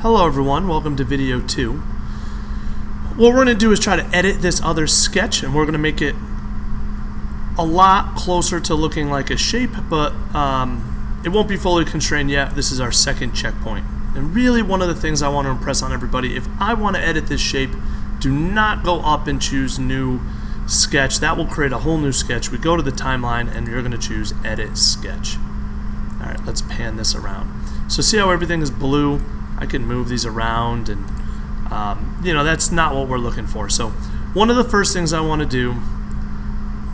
Hello everyone, welcome to video 2. What we're going to do is try to edit this other sketch, and we're going to make it a lot closer to looking like a shape, but it won't be fully constrained yet. This is our second checkpoint. And really one of the things I want to impress on everybody, if I want to edit this shape, do not go up and choose new sketch. That will create a whole new sketch. We go to the timeline and you're going to choose edit sketch. Alright, let's pan this around. So see how everything is blue? I can move these around, and that's not what we're looking for. So one of the first things I want to do,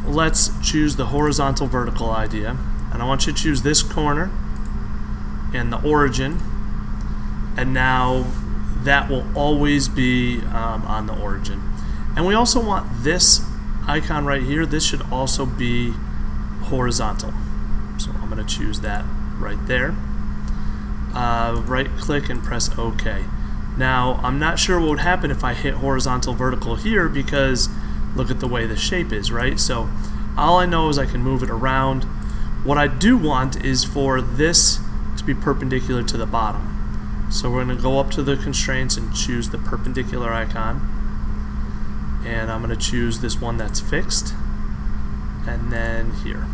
let's choose the horizontal vertical idea, and I want you to choose this corner and the origin, and now that will always be on the origin. And we also want this icon right here, this should also be horizontal. So I'm going to choose that right there. Right click and press OK. Now I'm not sure what would happen if I hit horizontal vertical here, because look at the way the shape is, right? So all I know is I can move it around. What I do want is for this to be perpendicular to the bottom. So we're going to go up to the constraints and choose the perpendicular icon, and I'm going to choose this one that's fixed, and then here.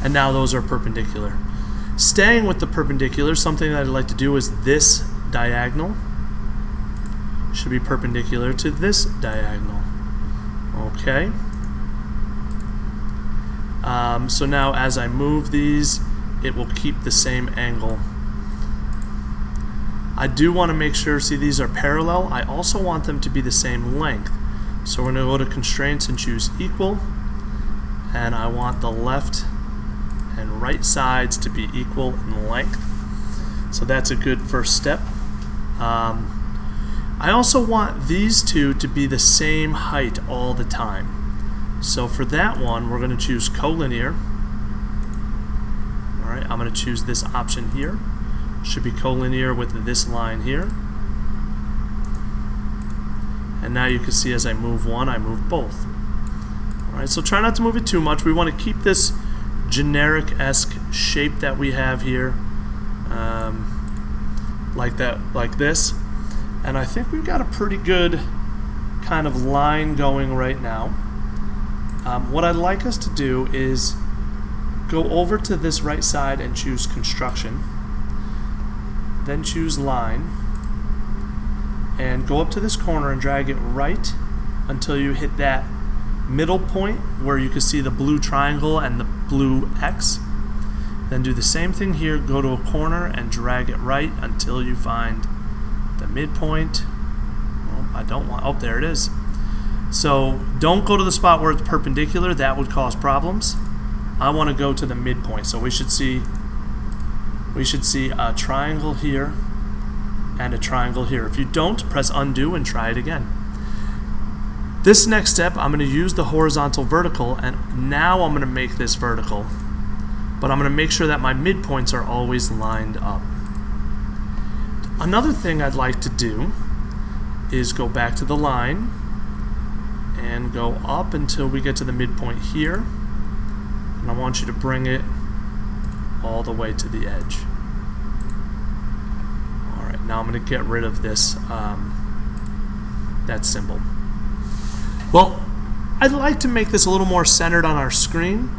And now those are perpendicular. Staying with the perpendicular, something that I'd like to do is this diagonal should be perpendicular to this diagonal. Okay. So now as I move these, it will keep the same angle. I do want to make sure, see, these are parallel. I also want them to be the same length. So we're going to go to constraints and choose equal, and I want the left and right sides to be equal in length. So that's a good first step. I also want these two to be the same height all the time. So for that one, we're going to choose collinear. Alright, I'm going to choose this option here. Should be collinear with this line here. And now you can see as I move one, I move both. Alright, so try not to move it too much. We want to keep this generic-esque shape that we have here, like this, and I think we've got a pretty good kind of line going right now. What I'd like us to do is go over to this right side and choose construction, then choose line, and go up to this corner and drag it right until you hit that middle point where you can see the blue triangle and the blue X. Then do the same thing here, go to a corner and drag it right until you find the midpoint. Oh, I don't want, oh, there it is. So don't go to the spot where it's perpendicular, that would cause problems. I want to go to the midpoint. So we should see a triangle here and a triangle here. If you don't, press undo and try it again. This next step, I'm going to use the horizontal vertical, and now I'm going to make this vertical, but I'm going to make sure that my midpoints are always lined up. Another thing I'd like to do is go back to the line and go up until we get to the midpoint here, and I want you to bring it all the way to the edge. Alright, now I'm going to get rid of this that symbol. Well, I'd like to make this a little more centered on our screen,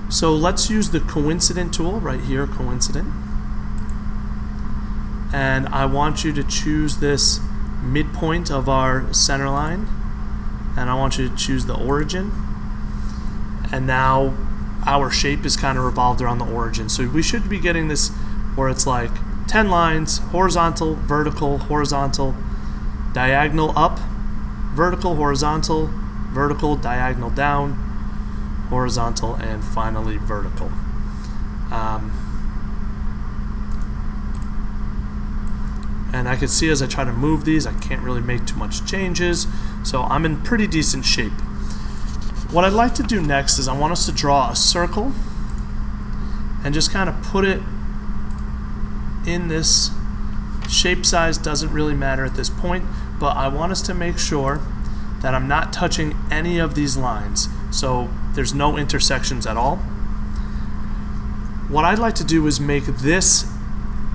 so let's use the coincident tool right here, coincident, and I want you to choose this midpoint of our center line, and I want you to choose the origin, and now our shape is kind of revolved around the origin, so we should be getting this where it's like 10 lines, horizontal, diagonal up, vertical, horizontal, vertical, diagonal down, horizontal, and finally vertical. And I can see as I try to move these, I can't really make too much changes, so I'm in pretty decent shape. What I'd like to do next is I want us to draw a circle and just kind of put it in this. Shape size doesn't really matter at this point, but I want us to make sure that I'm not touching any of these lines, so there's no intersections at all. What I'd like to do is make this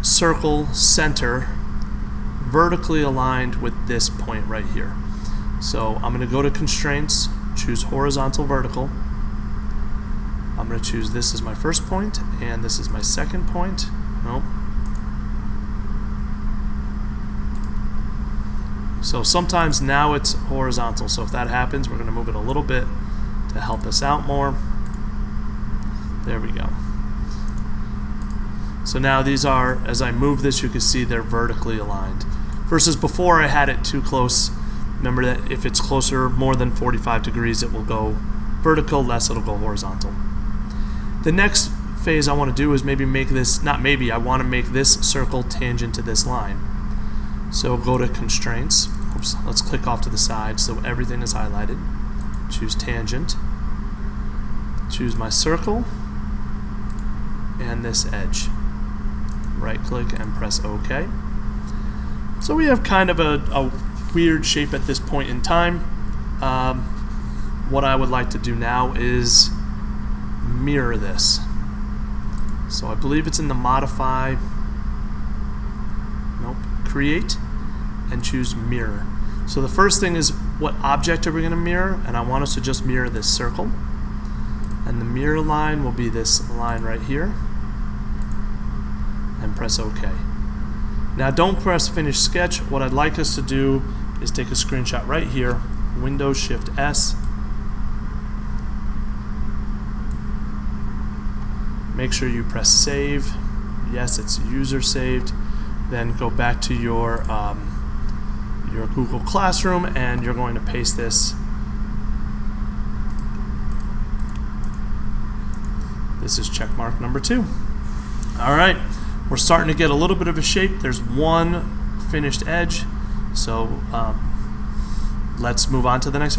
circle center vertically aligned with this point right here. So I'm going to go to Constraints, choose Horizontal Vertical. I'm going to choose this as my first point, and this is my second point. Nope. So sometimes now it's horizontal, so if that happens, we're going to move it a little bit to help us out more. There we go. So now these are, as I move this, you can see they're vertically aligned. Versus before I had it too close. Remember that if it's closer, more than 45 degrees, it will go vertical, less it'll go horizontal. The next phase I want to do is maybe make this, not maybe, I want to make this circle tangent to this line. So go to Constraints. Oops, let's click off to the side so everything is highlighted. Choose Tangent. Choose my circle and this edge. Right click and press OK. So we have kind of a weird shape at this point in time. What I would like to do now is mirror this. So I believe it's in the Modify, nope, Create, and choose Mirror. So the first thing is, what object are we going to mirror? And I want us to just mirror this circle. And the mirror line will be this line right here. And press OK. Now don't press Finish Sketch. What I'd like us to do is take a screenshot right here, Windows Shift S. Make sure you press Save. Yes, it's user saved. Then go back to your Google Classroom, and you're going to paste this. This is checkmark number 2. All right, we're starting to get a little bit of a shape. There's one finished edge, so let's move on to the next video.